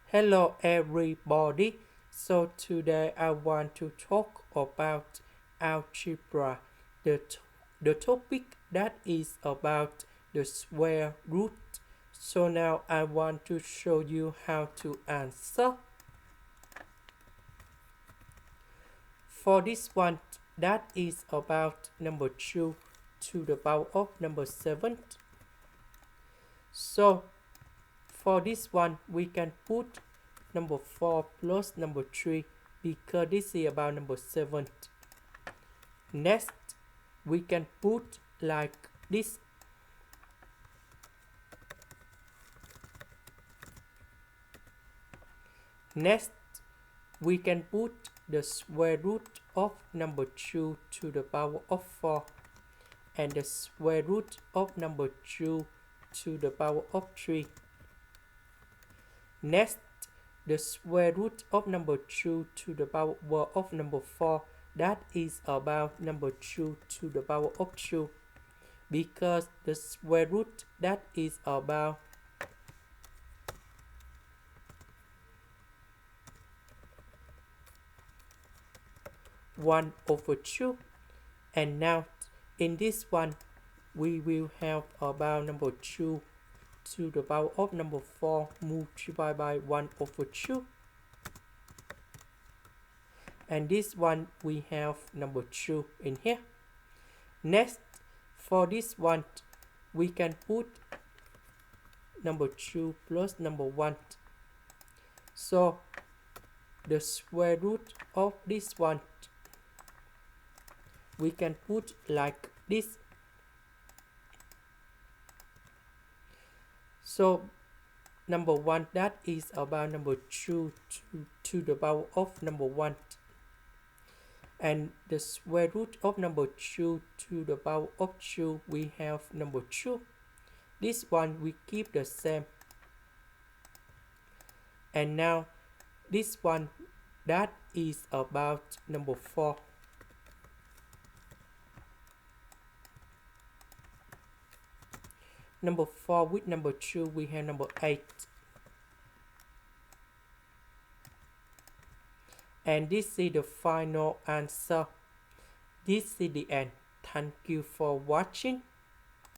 Hello everybody. So today I want to talk about algebra. The topic that is about the square root. So now I want to show you how to answer. For this one, that is about number 2 to the power of number 7. So for this one, we can put number 4 plus number 3 because this is about number 7. Next, we can put like this. Next, we can put the square root of number 2 to the power of 4 and the square root of number 2 to the power of 3. Next, the square root of number 2 to the power of number 4, that is about number 2 to the power of 2, because the square root that is about 1/2. And now in this one we will have about number 2 to the power of number 4 multiplied by 1/2. And this one we have number 2 in here. Next, for this one we can put number 2 plus number 1. So the square root of this one we can put like this. So number 1, that is about number 2 to the power of number 1. And the square root of number 2 to the power of 2, we have number 2. This one we keep the same. And now this one, that is about number 4. Number 4 with number 2, we have number 8. And this is the final answer. This is the end. Thank you for watching.